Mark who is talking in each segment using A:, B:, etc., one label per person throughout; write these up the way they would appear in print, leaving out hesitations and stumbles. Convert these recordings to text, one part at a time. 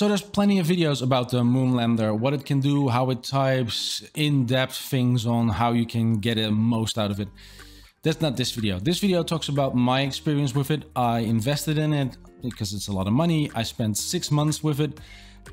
A: So there's plenty of videos about the Moonlander, what it can do, how it types, in-depth things on how you can get the most out of it. That's not this video. This video talks about my experience with it. I invested in it because it's a lot of money. I spent 6 months with it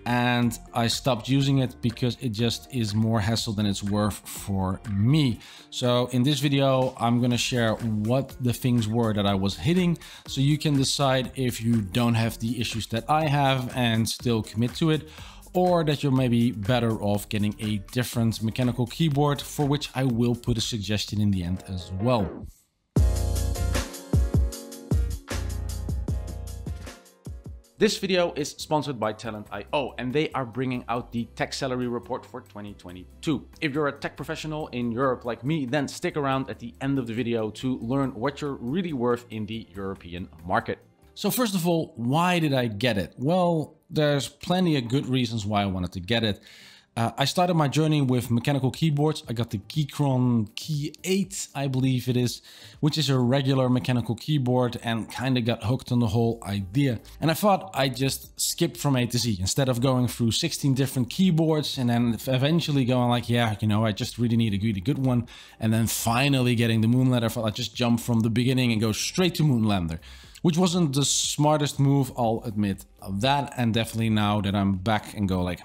A: and I stopped using it because it just is more hassle than it's worth for me. So in this video, I'm going to share what the things were that I was hitting, so you can decide if you don't have the issues that I have and still commit to it, or that you're maybe better off getting a different mechanical keyboard, for which I will put a suggestion in the end as well. This video is sponsored by Talent.io, and they are bringing out the Tech Salary Report for 2022. If you're a tech professional in Europe like me, then stick around at the end of the video to learn what you're really worth in the European market. So first of all, why did I get it? Well, there's plenty of good reasons why I wanted to get it. I started my journey with mechanical keyboards. I got the Keychron Key 8, I believe it is, which is a regular mechanical keyboard, and kind of got hooked on the whole idea. And I thought I'd just skip from A to Z instead of going through 16 different keyboards and then eventually going like, yeah, you know, I just really need a really good one. And then finally getting the Moonlander. I thought I'd just jump from the beginning and go straight to Moonlander, which wasn't the smartest move, I'll admit that. And definitely now that I'm back and go like,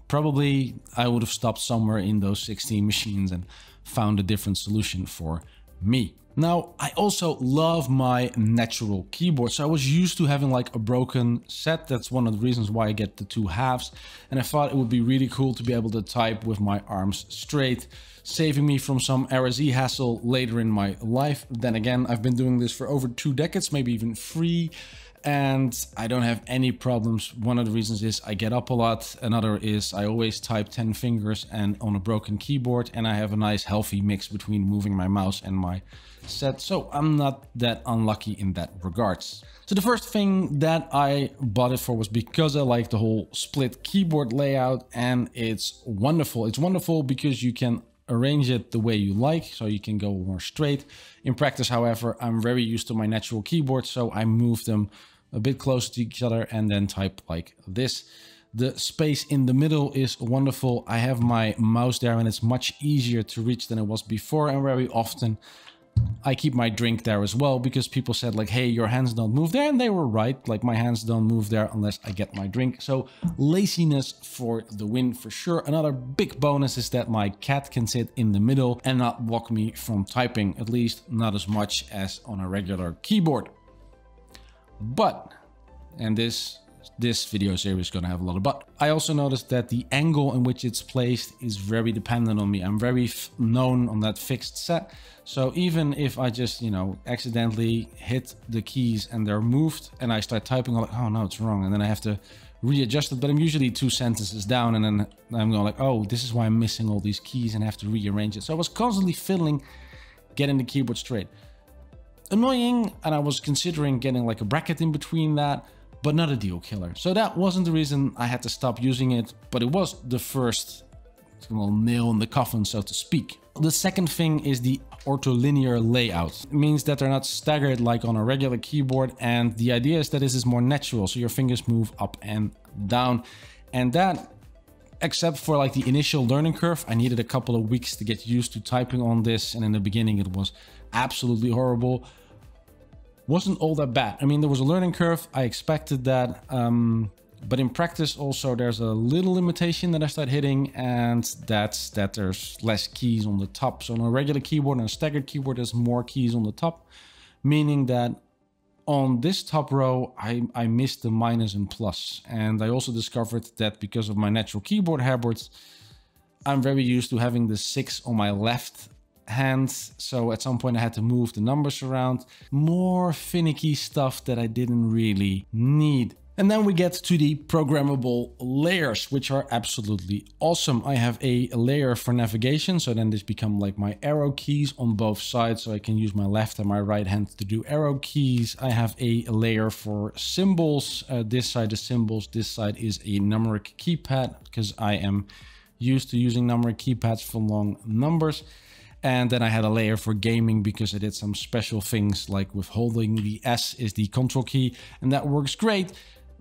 A: probably I would have stopped somewhere in those 16 machines and found a different solution for me. Now, I also love my natural keyboard. So I was used to having like a broken set. That's one of the reasons why I get the 2 halves. And I thought it would be really cool to be able to type with my arms straight, saving me from some RSE hassle later in my life. Then again, I've been doing this for over 2 decades, maybe even 3. And I don't have any problems. One of the reasons is I get up a lot. Another is I always type 10 fingers and on a broken keyboard. And I have a nice healthy mix between moving my mouse and my set. So I'm not that unlucky in that regards. So the first thing that I bought it for was because I like the whole split keyboard layout. And it's wonderful. It's wonderful because you can arrange it the way you like, so you can go more straight. In practice, however, I'm very used to my natural keyboard, so I move them a bit closer to each other and then type like this. The space in the middle is wonderful. I have my mouse there and it's much easier to reach than it was before, and very often I keep my drink there as well, because people said like, hey, your hands don't move there, and they were right. Like, my hands don't move there unless I get my drink. So laziness for the win for sure. Another big bonus is that my cat can sit in the middle and not block me from typing, at least not as much as on a regular keyboard. But, and this video series is going to have a lot of but. I also noticed that the angle in which it's placed is very dependent on me. I'm very known on that fixed set. So even if I just, you know, accidentally hit the keys and they're moved and I start typing, I'm like, oh no, it's wrong. And then I have to readjust it. But I'm usually 2 sentences down, and then I'm going like, oh, this is why I'm missing all these keys and have to rearrange it. So I was constantly fiddling, getting the keyboard straight. Annoying, and I was considering getting like a bracket in between that, but not a deal killer. So that wasn't the reason I had to stop using it, but it was the first nail in the coffin, so to speak. The second thing is the ortholinear layout. It means that they're not staggered like on a regular keyboard, and the idea is that this is more natural, so your fingers move up and down. And that, except for like the initial learning curve, I needed a couple of weeks to get used to typing on this, and in the beginning it was absolutely horrible. Wasn't all that bad. I mean, there was a learning curve. I expected that. But in practice also, there's a little limitation that I start hitting, and that's that there's less keys on the top. So on a regular keyboard and a staggered keyboard, there's more keys on the top, meaning that on this top row, I missed the minus and plus. And I also discovered that because of my natural keyboard habits, I'm very used to having the 6 on my left hand. So at some point I had to move the numbers around. More finicky stuff that I didn't really need. And then we get to the programmable layers, which are absolutely awesome. I have a layer for navigation, so then this become like my arrow keys on both sides, so I can use my left and my right hand to do arrow keys. I have a layer for symbols. This side is symbols, this side is a numeric keypad, because I am used to using numeric keypads for long numbers. And then I had a layer for gaming because I did some special things, like with holding the S is the control key, and that works great.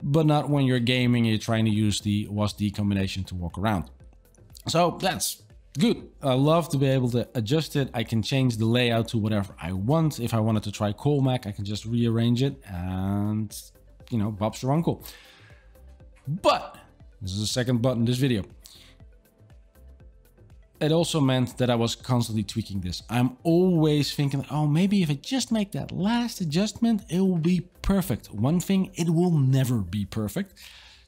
B: but not when you're gaming and you're trying to use the WASD combination to walk around. So that's good. I love to be able to adjust it. I can change the layout to whatever I want. If I wanted to try Colmac, I can just rearrange it and, you know, Bob's your uncle. But this is the second but in this video. It also meant that I was constantly tweaking this. I'm always thinking, oh, maybe if I just make that last adjustment, it will be perfect. One thing, it will never be perfect.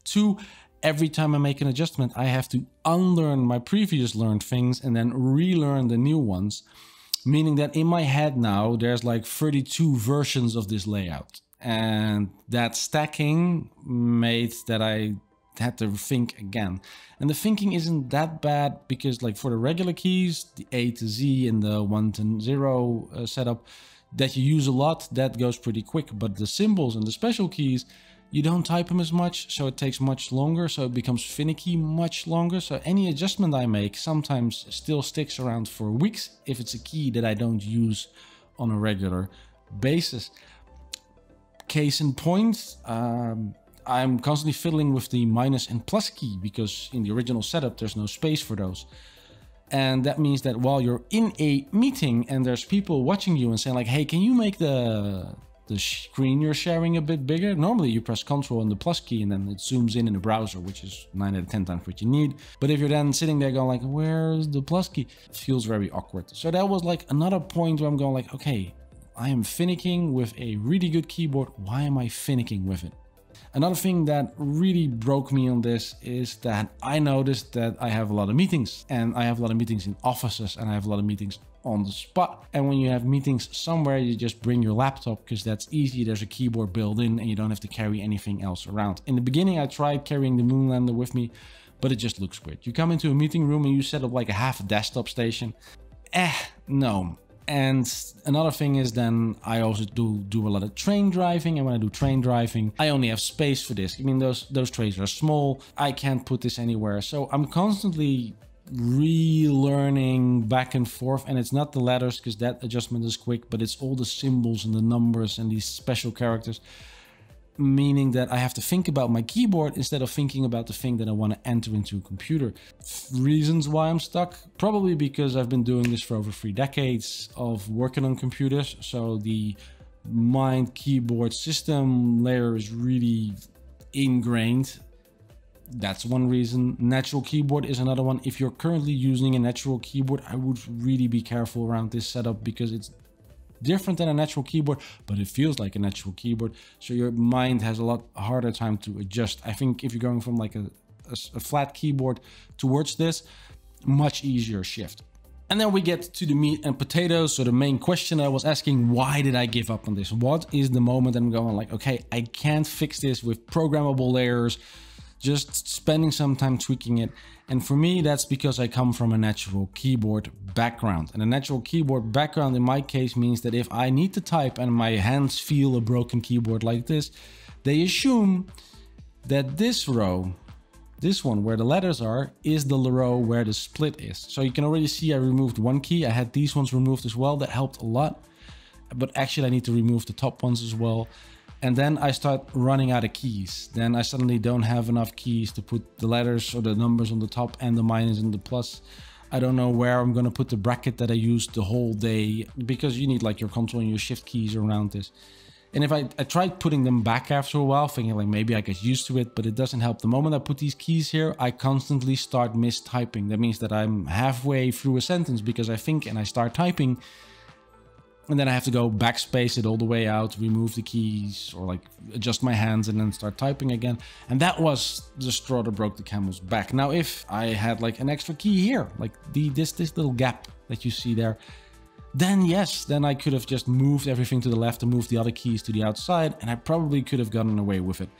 B: Two, every time I make an adjustment, I have to unlearn my previous learned things and then relearn the new ones. Meaning that in my head now, there's like 32 versions of this layout. And that stacking made that I had to think again. And the thinking isn't that bad because like for the regular keys, the A to Z and the 1 to 0 setup that you use a lot, that goes pretty quick. But the symbols and the special keys, you don't type them as much, so it takes much longer, so it becomes finicky much longer. So any adjustment I make sometimes still sticks around for weeks if it's a key that I don't use on a regular basis. Case in point, I'm constantly fiddling with the minus and plus key because in the original setup, there's no space for those. And that means that while you're in a meeting and there's people watching you and saying like, hey, can you make the screen you're sharing a bit bigger? Normally you press Ctrl and the plus key and then it zooms in the browser, which is 9 out of 10 times what you need. But if you're then sitting there going like, where's the plus key? It feels very awkward. So that was like another point where I'm going like, okay, I am finicking with a really good keyboard. Why am I finicking with it? Another thing that really broke me on this is that I noticed that I have a lot of meetings, and I have a lot of meetings in offices, and I have a lot of meetings on the spot. And when you have meetings somewhere, you just bring your laptop because that's easy. There's a keyboard built in and you don't have to carry anything else around. In the beginning, I tried carrying the Moonlander with me, but it just looks weird. You come into a meeting room and you set up like a half a desktop station. No. And another thing is then I also do a lot of train driving, and when I do train driving, I only have space for this. I mean, those trays are small. I can't put this anywhere. So I'm constantly relearning back and forth, and it's not the letters because that adjustment is quick, but it's all the symbols and the numbers and these special characters. Meaning that I have to think about my keyboard instead of thinking about the thing that I want to enter into a computer. Reasons why I'm stuck? Probably because I've been doing this for over 3 decades of working on computers. So the mind keyboard system layer is really ingrained. That's one reason. Natural keyboard is another one. If you're currently using a natural keyboard, I would really be careful around this setup because it's different than a natural keyboard, but it feels like a natural keyboard. So your mind has a lot harder time to adjust. I think if you're going from like a flat keyboard towards this, much easier shift. And then we get to the meat and potatoes. So the main question I was asking, why did I give up on this? What is the moment I'm going like, okay, I can't fix this with programmable layers, just spending some time tweaking it. And for me, that's because I come from a natural keyboard background. And a natural keyboard background in my case means that if I need to type and my hands feel a broken keyboard like this, they assume that this row, this one where the letters are, is the row where the split is. So you can already see I removed one key. I had these ones removed as well. That helped a lot. But actually I need to remove the top ones as well. And then I start running out of keys. Then I suddenly don't have enough keys to put the letters or the numbers on the top and the minus and the plus. I don't know where I'm going to put the bracket that I used the whole day, because you need like your control and your shift keys around this. And if I tried putting them back after a while, thinking like maybe I get used to it, but it doesn't help. The moment I put these keys here, I constantly start mistyping. That means that I'm halfway through a sentence because I think and I start typing. And then I have to go backspace it all the way out, remove the keys, or like adjust my hands and then start typing again. And that was the straw that broke the camel's back. Now, if I had like an extra key here, like this little gap that you see there, then yes, then I could have just moved everything to the left and moved the other keys to the outside, and I probably could have gotten away with it.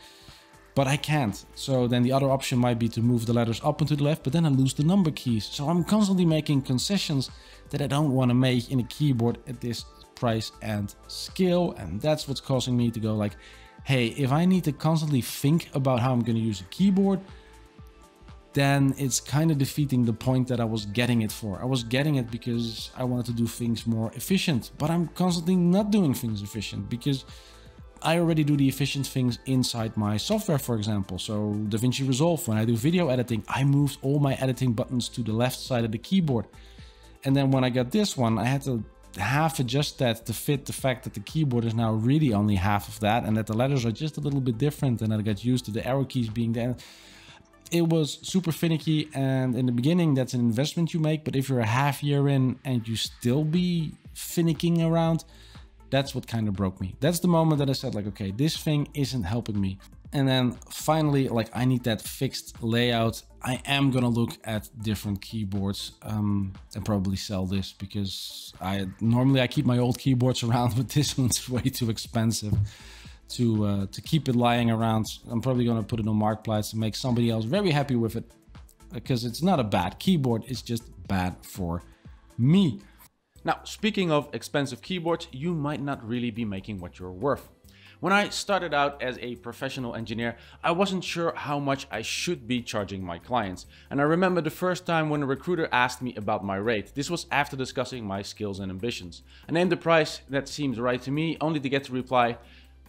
B: But I can't. So then the other option might be to move the letters up and to the left, but then I lose the number keys. So I'm constantly making concessions that I don't want to make in a keyboard at this price and scale. And that's what's causing me to go like, hey, if I need to constantly think about how I'm going to use a keyboard, then it's kind of defeating the point that I was getting it for. I was getting it because I wanted to do things more efficient, but I'm constantly not doing things efficient because I already do the efficient things inside my software, for example. So DaVinci Resolve, when I do video editing, I moved all my editing buttons to the left side of the keyboard. And then when I got this one, I had to half adjust that to fit the fact that the keyboard is now really only half of that, and that the letters are just a little bit different, and I got used to the arrow keys being there. It was super finicky, and in the beginning that's an investment you make, but if you're a half year in and you still be finicking around, that's what kind of broke me. That's the moment that I said, like, okay, this thing isn't helping me. And then finally, like, I need that fixed layout. I am gonna look at different keyboards and probably sell this, because normally I keep my old keyboards around, but this one's way too expensive to keep it lying around. I'm probably gonna put it on Marktplaats and make somebody else very happy with it, because it's not a bad keyboard, it's just bad for me.
A: Now, speaking of expensive keyboards, you might not really be making what you're worth. When I started out as a professional engineer, I wasn't sure how much I should be charging my clients. And I remember the first time when a recruiter asked me about my rate. This was after discussing my skills and ambitions. I named a price that seems right to me, only to get the reply,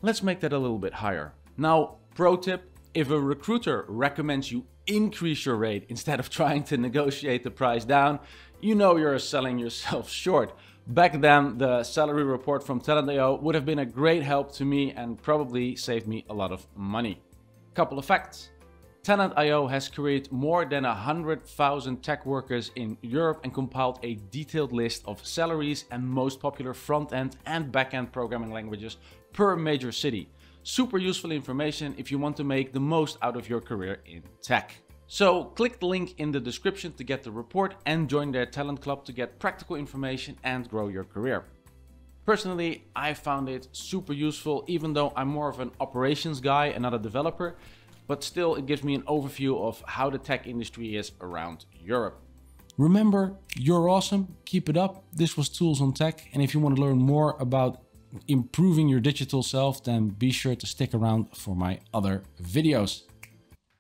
A: let's make that a little bit higher. Now, pro tip, if a recruiter recommends you increase your rate instead of trying to negotiate the price down, you know you're selling yourself short. Back then, the salary report from Talent.io would have been a great help to me and probably saved me a lot of money. Couple of facts. Talent.io has created more than 100,000 tech workers in Europe and compiled a detailed list of salaries and most popular front-end and back-end programming languages per major city. Super useful information if you want to make the most out of your career in tech. So click the link in the description to get the report and join their talent club to get practical information and grow your career. Personally, I found it super useful, even though I'm more of an operations guy and not a developer, but still it gives me an overview of how the tech industry is around Europe.
B: Remember, you're awesome, keep it up. This was Tools on Tech, and if you want to learn more about improving your digital self, then be sure to stick around for my other videos.